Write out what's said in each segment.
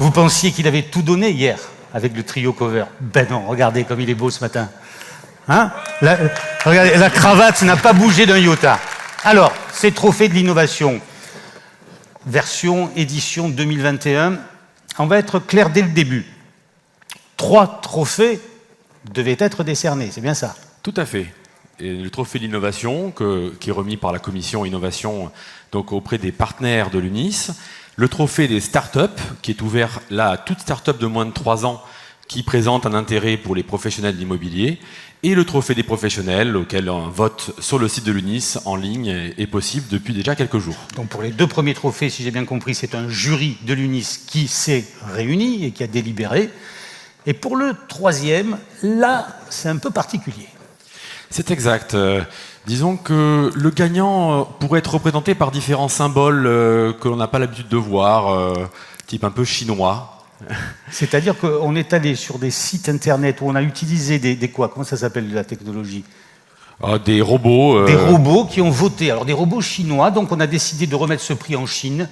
Vous pensiez qu'il avait tout donné hier avec le trio cover. Ben non, regardez comme il est beau ce matin. Hein? Regardez, la cravate n'a pas bougé d'un iota. Alors, ces trophées de l'innovation, version édition 2021, on va être clair dès le début. 3 trophées devaient être décernés, c'est bien ça? Tout à fait. Et le trophée de l'innovation, qui est remis par la commission innovation donc auprès des partenaires de l'UNIS. Le trophée des startups, qui est ouvert là à toute start-up de moins de 3 ans qui présente un intérêt pour les professionnels de l'immobilier. Et le trophée des professionnels, auquel un vote sur le site de l'UNIS en ligne est possible depuis déjà quelques jours. Donc pour les 2 premiers trophées, si j'ai bien compris, c'est un jury de l'UNIS qui s'est réuni et qui a délibéré. Et pour le 3e, là, c'est un peu particulier. C'est exact. Disons que le gagnant pourrait être représenté par différents symboles que l'on n'a pas l'habitude de voir, type un peu chinois. C'est-à-dire qu'on est allé sur des sites internet où on a utilisé des quoi? Comment ça s'appelle la technologie? Des robots. Des robots qui ont voté. Alors des robots chinois, donc on a décidé de remettre ce prix en Chine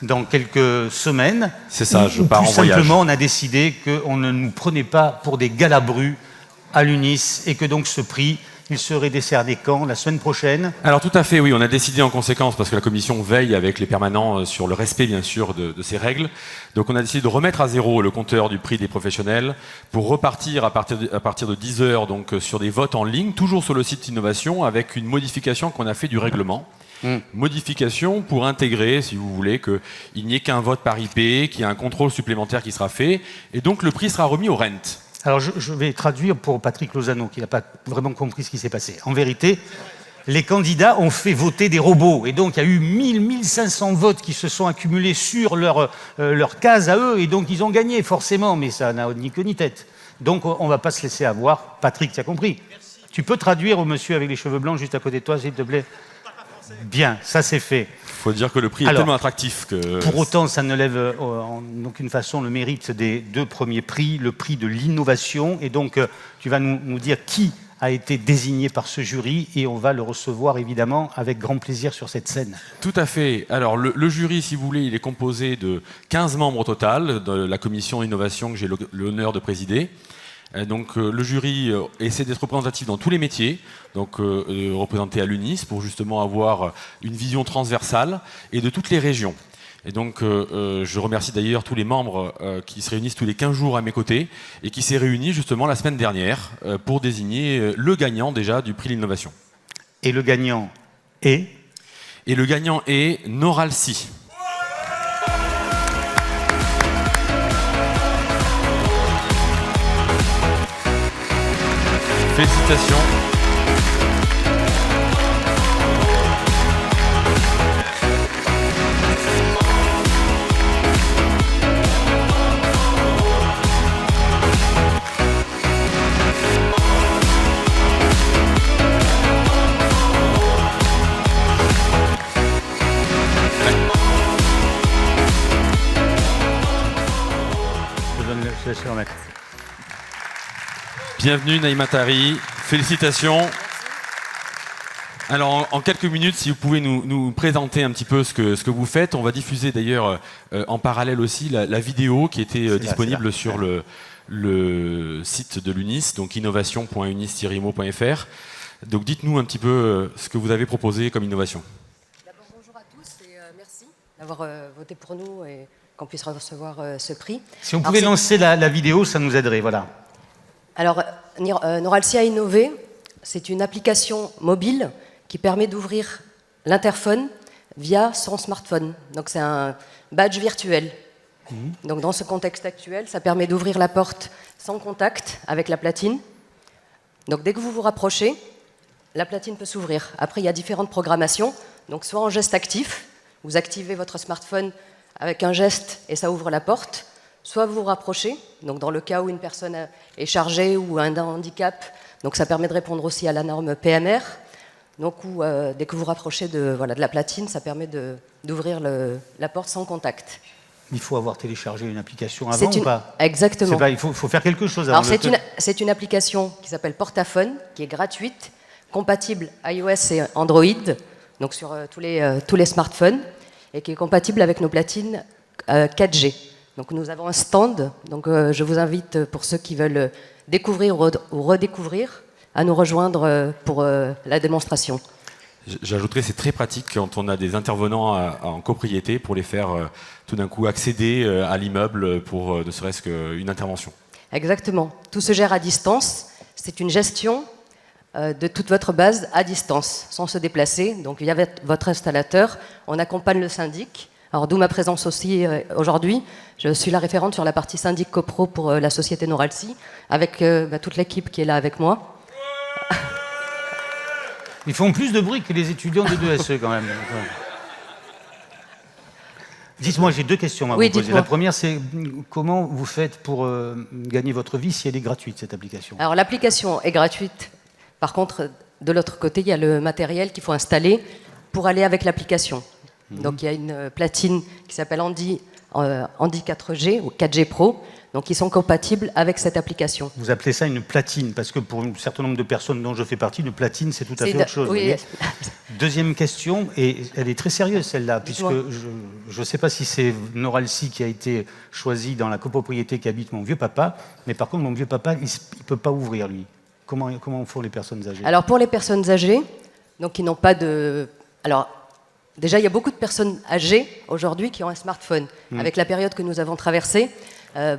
dans quelques semaines. C'est ça, je pars en voyage. Tout simplement, on a décidé qu'on ne nous prenait pas pour des galabrus à l'UNIS et que donc ce prix, il serait décerné quand? La semaine prochaine? Alors tout à fait, oui, on a décidé en conséquence, parce que la commission veille avec les permanents sur le respect bien sûr de ces règles. Donc on a décidé de remettre à zéro le compteur du prix des professionnels pour repartir à partir de 10 heures donc, sur des votes en ligne, toujours sur le site Innovation, avec une modification qu'on a fait du règlement. Modification pour intégrer, si vous voulez, qu'il n'y ait qu'un vote par IP, qu'il y ait un contrôle supplémentaire qui sera fait, et donc le prix sera remis au rent. Alors je vais traduire pour Patrick Lozano, qui n'a pas vraiment compris ce qui s'est passé. En vérité, les candidats ont fait voter des robots, et donc il y a eu 1500 votes qui se sont accumulés sur leur case à eux, et donc ils ont gagné forcément, mais ça n'a ni queue ni tête. Donc on ne va pas se laisser avoir. Patrick, tu as compris? Merci. Tu peux traduire au monsieur avec les cheveux blancs juste à côté de toi, s'il te plaît? Bien, ça c'est fait. Il faut dire que le prix est tellement attractif que... Pour autant, ça ne lève en aucune façon le mérite des 2 premiers prix, le prix de l'innovation. Et donc, tu vas nous dire qui a été désigné par ce jury et on va le recevoir évidemment avec grand plaisir sur cette scène. Tout à fait. Alors, le jury, si vous voulez, il est composé de 15 membres au total de la commission innovation que j'ai l'honneur de présider. Donc le jury essaie d'être représentatif dans tous les métiers, donc représenté à l'UNIS pour justement avoir une vision transversale et de toutes les régions. Et donc je remercie d'ailleurs tous les membres qui se réunissent tous les 15 jours à mes côtés et qui s'est réuni justement la semaine dernière pour désigner le gagnant déjà du prix de l'innovation. Et le gagnant est? Et le gagnant est Noralsi. Félicitations. Je laisse le remettre. Bienvenue Naïma Tari, félicitations. Alors en quelques minutes, si vous pouvez nous présenter un petit peu ce que vous faites. On va diffuser d'ailleurs en parallèle aussi la vidéo qui était disponible sur le site de l'UNIS, donc innovation.unis-imo.fr. Donc dites-nous un petit peu ce que vous avez proposé comme innovation. D'abord bonjour à tous et merci d'avoir voté pour nous et qu'on puisse recevoir ce prix. Si on pouvait lancer la vidéo, ça nous aiderait, voilà. Alors, Noralsi a innové, c'est une application mobile qui permet d'ouvrir l'interphone via son smartphone. Donc c'est un badge virtuel. Donc dans ce contexte actuel, ça permet d'ouvrir la porte sans contact avec la platine. Donc dès que vous vous rapprochez, la platine peut s'ouvrir. Après, il y a différentes programmations. Donc soit en geste actif, vous activez votre smartphone avec un geste et ça ouvre la porte. Soit vous vous rapprochez, donc dans le cas où une personne est chargée ou a un handicap, donc ça permet de répondre aussi à la norme PMR. Donc dès que vous rapprochez de la platine, ça permet d'ouvrir la porte sans contact. Il faut avoir téléchargé une application avant ou pas? Exactement. Il faut faire quelque chose avant. Alors c'est une application qui s'appelle Portaphone, qui est gratuite, compatible iOS et Android, donc sur tous les smartphones, et qui est compatible avec nos platines 4G. Donc nous avons un stand, donc je vous invite, pour ceux qui veulent découvrir ou redécouvrir, à nous rejoindre pour la démonstration. J'ajouterais, c'est très pratique quand on a des intervenants en copropriété pour les faire tout d'un coup accéder à l'immeuble pour ne serait-ce qu'une intervention. Exactement. Tout se gère à distance. C'est une gestion de toute votre base à distance, sans se déplacer. Donc via votre installateur, on accompagne le syndic. Alors d'où ma présence aussi aujourd'hui. Je suis la référente sur la partie syndic copro pour la société Noralsi, avec toute l'équipe qui est là avec moi. Ils font plus de bruit que les étudiants de 2SE quand même. Dites-moi, j'ai 2 questions à vous poser. La première, c'est comment vous faites pour gagner votre vie si elle est gratuite, cette application? Alors l'application est gratuite. Par contre, de l'autre côté, il y a le matériel qu'il faut installer pour aller avec l'application. Donc il y a une platine qui s'appelle Handy 4G ou 4G Pro. Donc ils sont compatibles avec cette application. Vous appelez ça une platine, parce que pour un certain nombre de personnes dont je fais partie, une platine, c'est tout à fait autre chose. Oui. Deuxième question, et elle est très sérieuse celle-là, puisque je ne sais pas si c'est Noralsi qui a été choisi dans la copropriété qui habite mon vieux papa, mais par contre mon vieux papa, il ne peut pas ouvrir lui. Comment font les personnes âgées? Alors pour les personnes âgées, donc qui n'ont pas de... Alors déjà, il y a beaucoup de personnes âgées aujourd'hui qui ont un smartphone. Avec la période que nous avons traversée,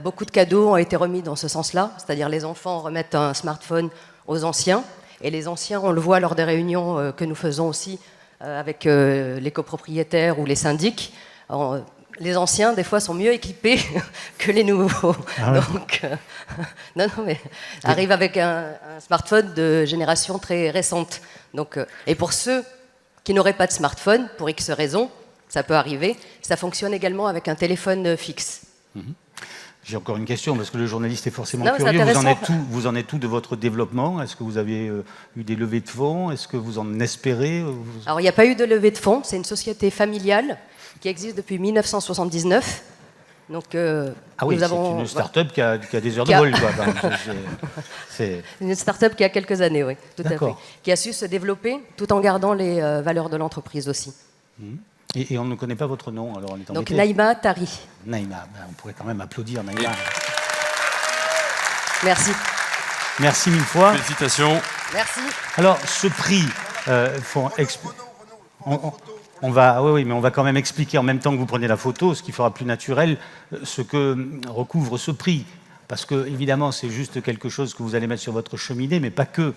beaucoup de cadeaux ont été remis dans ce sens-là, c'est-à-dire les enfants remettent un smartphone aux anciens, et les anciens, on le voit lors des réunions que nous faisons aussi avec les copropriétaires ou les syndics. Les anciens, des fois, sont mieux équipés que les nouveaux. Ah ouais. Donc, mais arrivent avec un smartphone de génération très récente. Donc, et pour ceux qui n'auraient pas de smartphone, pour X raisons, ça peut arriver, ça fonctionne également avec un téléphone fixe. J'ai encore une question, parce que le journaliste est forcément Non, curieux. Vous en êtes où de votre développement? Est-ce que vous avez eu des levées de fonds? Est-ce que vous en espérez? Alors, il n'y a pas eu de levée de fonds. C'est une société familiale qui existe depuis 1979. Donc, ah oui, nous avons... c'est une start-up qui a des heures de vol, quoi. C'est une start-up qui a quelques années, oui, tout à fait. Qui a su se développer tout en gardant les valeurs de l'entreprise aussi. Et on ne connaît pas votre nom, alors on est embêté. Donc Naïma Tari. Naïma, on pourrait quand même applaudir Naïma. Merci. Merci mille fois. Félicitations. Merci. Alors, ce prix, on va quand même expliquer en même temps que vous prenez la photo, ce qui fera plus naturel, ce que recouvre ce prix. Parce que, évidemment, c'est juste quelque chose que vous allez mettre sur votre cheminée, mais pas que.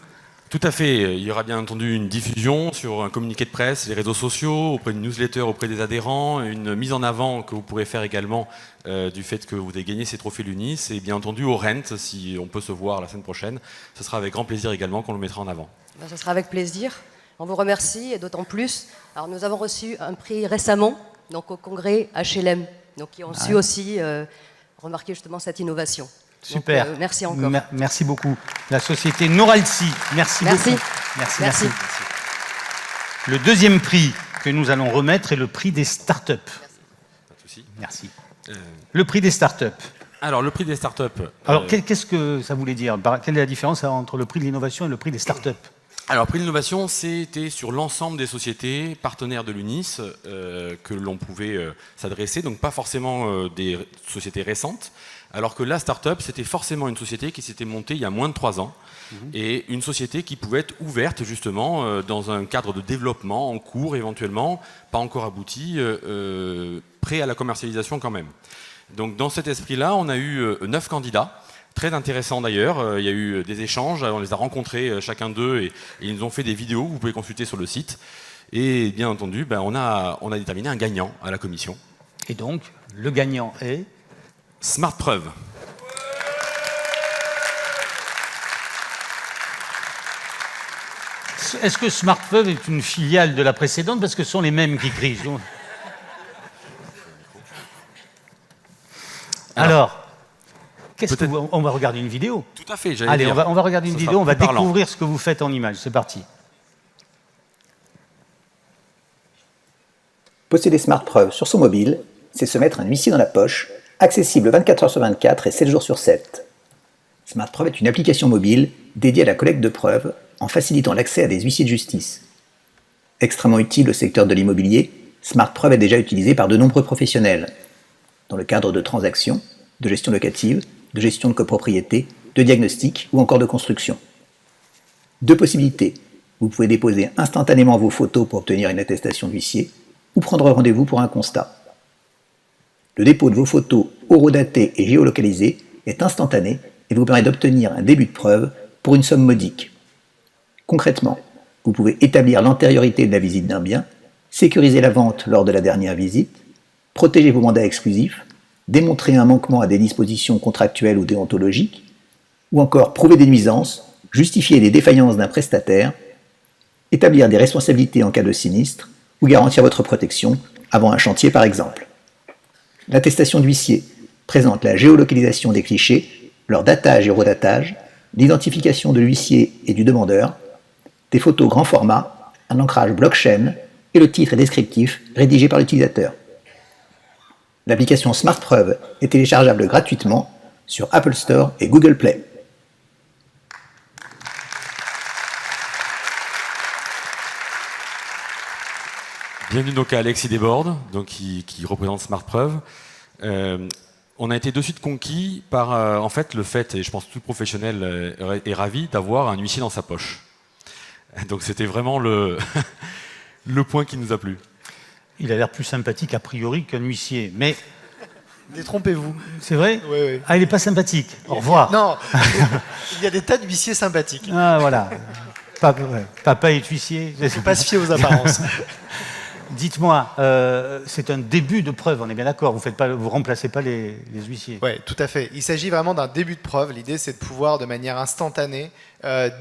Tout à fait. Il y aura bien entendu une diffusion sur un communiqué de presse, les réseaux sociaux, auprès d'une newsletter, auprès des adhérents, une mise en avant que vous pourrez faire également du fait que vous avez gagné ces trophées Lunis, et bien entendu au Rent, si on peut se voir la semaine prochaine. Ce sera avec grand plaisir également qu'on le mettra en avant. Ce sera avec plaisir. On vous remercie, et d'autant plus. Alors, nous avons reçu un prix récemment, donc au congrès HLM, donc qui ont su aussi remarquer justement cette innovation. Super. Donc, merci encore. Merci beaucoup. La société Noralsi, merci beaucoup. Merci. Le deuxième prix que nous allons remettre est le prix des startups. Pas de souci. Merci. Le prix des startups. Alors, le prix des startups. Alors, qu'est-ce que ça voulait dire? Quelle est la différence entre le prix de l'innovation et le prix des startups? Alors, le prix de l'innovation, c'était sur l'ensemble des sociétés partenaires de l'UNIS que l'on pouvait s'adresser, donc pas forcément des sociétés récentes. Alors que la start-up, c'était forcément une société qui s'était montée il y a moins de 3 ans, et une société qui pouvait être ouverte justement dans un cadre de développement en cours éventuellement, pas encore abouti, prêt à la commercialisation quand même. Donc dans cet esprit-là, on a eu 9 candidats, très intéressants d'ailleurs. Il y a eu des échanges, on les a rencontrés chacun d'eux, et ils nous ont fait des vidéos que vous pouvez consulter sur le site. Et bien entendu, on a déterminé un gagnant à la commission. Et donc, le gagnant est Smart Preuve. Est-ce que Smart Preuve est une filiale de la précédente, parce que ce sont les mêmes qui crient? Alors, on va regarder une vidéo. Tout à fait, Allez, dire. on va regarder une vidéo, on va découvrir ce que vous faites en images. C'est parti. Posséder Smart Preuve sur son mobile, c'est se mettre un huissier dans la poche, accessible 24 heures sur 24 et 7 jours sur 7. Smart Preuve est une application mobile dédiée à la collecte de preuves en facilitant l'accès à des huissiers de justice. Extrêmement utile au secteur de l'immobilier, Smart Preuve est déjà utilisé par de nombreux professionnels. dans le cadre de transactions, de gestion locative, de gestion de copropriété, de diagnostic ou encore de construction. Deux possibilités. Vous pouvez déposer instantanément vos photos pour obtenir une attestation d'huissier ou prendre rendez-vous pour un constat. Le dépôt de vos photos horodatées et géolocalisées est instantané et vous permet d'obtenir un début de preuve pour une somme modique. Concrètement, vous pouvez établir l'antériorité de la visite d'un bien, sécuriser la vente lors de la dernière visite, protéger vos mandats exclusifs, démontrer un manquement à des dispositions contractuelles ou déontologiques, ou encore prouver des nuisances, justifier des défaillances d'un prestataire, établir des responsabilités en cas de sinistre ou garantir votre protection avant un chantier par exemple. L'attestation d'huissier présente la géolocalisation des clichés, leur datage et redatage, l'identification de l'huissier et du demandeur, des photos grand format, un ancrage blockchain et le titre descriptif rédigé par l'utilisateur. L'application SmartPreuve est téléchargeable gratuitement sur Apple Store et Google Play. Bienvenue donc à Alexis Desbordes, donc qui représente SmartPreuve. On a été de suite conquis par en fait, le fait, et je pense que tout professionnel est ravi, d'avoir un huissier dans sa poche. Donc c'était vraiment le point qui nous a plu. Il a l'air plus sympathique a priori qu'un huissier, mais... Détrompez-vous. C'est vrai ? Oui, oui. Ah, il n'est pas sympathique. Au revoir. Non, il y a des tas d'huissiers sympathiques. Ah, voilà. Papa est huissier. Il ne faut pas se fier aux apparences. Dites-moi, c'est un début de preuve, on est bien d'accord, vous ne remplacez pas les huissiers. Oui, tout à fait. Il s'agit vraiment d'un début de preuve. L'idée, c'est de pouvoir, de manière instantanée,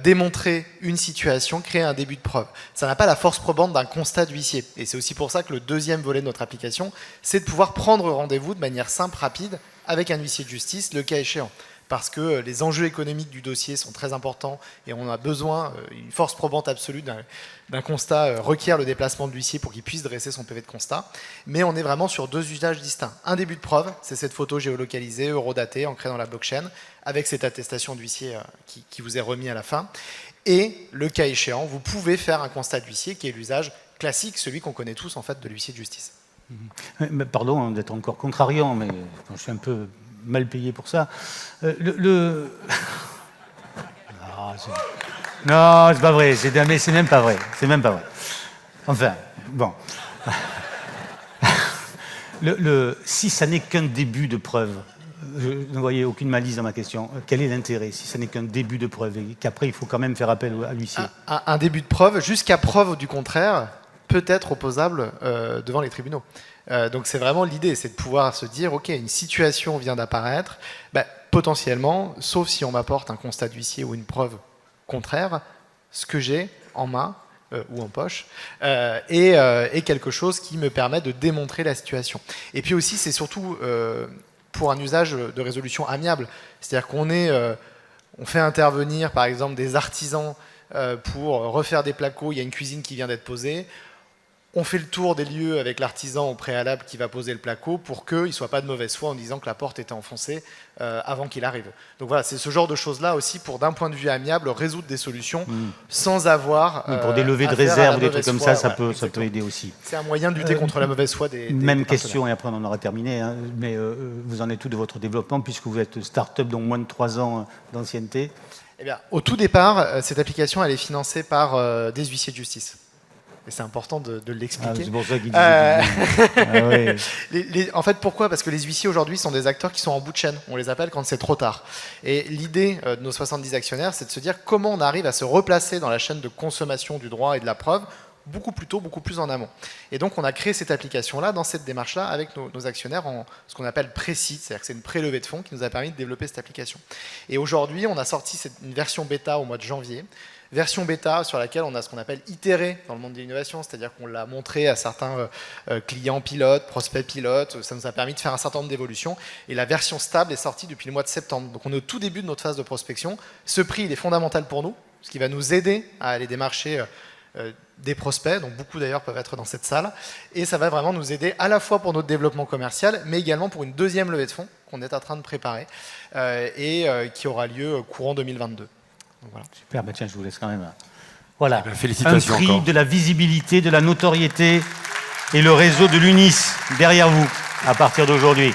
démontrer une situation, créer un début de preuve. Ça n'a pas la force probante d'un constat d'huissier. Et c'est aussi pour ça que le deuxième volet de notre application, c'est de pouvoir prendre rendez-vous de manière simple, rapide, avec un huissier de justice, le cas échéant. Parce que les enjeux économiques du dossier sont très importants et on a besoin, une force probante absolue d'un constat requiert le déplacement de l'huissier pour qu'il puisse dresser son PV de constat. Mais on est vraiment sur deux usages distincts. Un début de preuve, c'est cette photo géolocalisée, eurodatée, ancrée dans la blockchain, avec cette attestation d'huissier qui vous est remis à la fin. Et le cas échéant, vous pouvez faire un constat d'huissier qui est l'usage classique, celui qu'on connaît tous en fait de l'huissier de justice. Pardon d'être encore contrariant, mais je suis un peu mal payé pour ça. Non, c'est pas vrai. C'est même pas vrai. C'est même pas vrai. Enfin, bon. Si ça n'est qu'un début de preuve, je ne voyais aucune malice dans ma question. Quel est l'intérêt si ça n'est qu'un début de preuve et qu'après il faut quand même faire appel à l'huissier? Un début de preuve, jusqu'à preuve du contraire, peut être opposable devant les tribunaux. Donc c'est vraiment l'idée, c'est de pouvoir se dire, ok, une situation vient d'apparaître, potentiellement, sauf si on m'apporte un constat d'huissier ou une preuve contraire, ce que j'ai en main ou en poche est quelque chose qui me permet de démontrer la situation. Et puis aussi, c'est surtout pour un usage de résolution amiable, c'est-à-dire on fait intervenir par exemple des artisans pour refaire des placos, il y a une cuisine qui vient d'être posée. On fait le tour des lieux avec l'artisan au préalable qui va poser le placo pour qu'il ne soit pas de mauvaise foi en disant que la porte était enfoncée avant qu'il arrive. Donc voilà, c'est ce genre de choses-là aussi pour, d'un point de vue amiable, résoudre des solutions sans avoir... pour des levées de réserve ou des trucs comme ça, ça peut aider aussi. C'est un moyen de lutter contre la mauvaise foi des Même des question, et après on en aura terminé, hein, mais vous en êtes tout de votre développement puisque vous êtes start-up, donc moins de 3 ans d'ancienneté. Eh bien, au tout départ, cette application elle est financée par des huissiers de justice. Et c'est important de l'expliquer. C'est pour ça qu'il disait. Oui. En fait, pourquoi ? Parce que les huissiers aujourd'hui sont des acteurs qui sont en bout de chaîne. On les appelle quand c'est trop tard. Et l'idée de nos 70 actionnaires, c'est de se dire comment on arrive à se replacer dans la chaîne de consommation du droit et de la preuve beaucoup plus tôt, beaucoup plus en amont. Et donc, on a créé cette application-là, dans cette démarche-là, avec nos actionnaires en ce qu'on appelle pré-seed, c'est-à-dire que c'est une pré-levée de fonds qui nous a permis de développer cette application. Et aujourd'hui, on a sorti une version bêta au mois de janvier. Version bêta sur laquelle on a ce qu'on appelle itéré dans le monde de l'innovation, c'est-à-dire qu'on l'a montré à certains clients pilotes, prospects pilotes, ça nous a permis de faire un certain nombre d'évolutions, et la version stable est sortie depuis le mois de septembre. Donc on est au tout début de notre phase de prospection. Ce prix, il est fondamental pour nous, ce qui va nous aider à aller démarcher des prospects, donc beaucoup d'ailleurs peuvent être dans cette salle, et ça va vraiment nous aider à la fois pour notre développement commercial, mais également pour une deuxième levée de fonds qu'on est en train de préparer, et qui aura lieu courant 2022. Voilà. Super, tiens, je vous laisse quand même. Voilà, félicitations un prix encore. de la visibilité, de la notoriété et le réseau de l'UNIS derrière vous à partir d'aujourd'hui.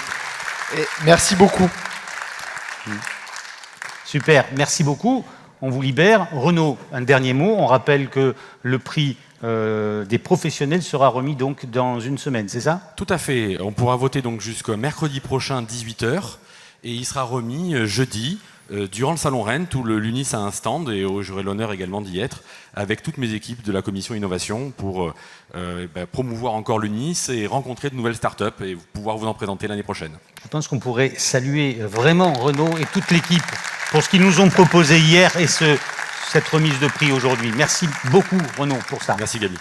Et merci beaucoup. Super, merci beaucoup. On vous libère. Renaud, un dernier mot. On rappelle que le prix des professionnels sera remis donc dans une semaine, c'est ça? Tout à fait. On pourra voter donc jusqu'au mercredi prochain, 18h. Et il sera remis jeudi, durant le Salon Rennes. Tout l'UNIS a un stand et j'aurai l'honneur également d'y être avec toutes mes équipes de la commission innovation pour promouvoir encore l'UNIS et rencontrer de nouvelles startups et pouvoir vous en présenter l'année prochaine. Je pense qu'on pourrait saluer vraiment Renaud et toute l'équipe pour ce qu'ils nous ont proposé hier et cette remise de prix aujourd'hui. Merci beaucoup Renaud pour ça. Merci Gabi.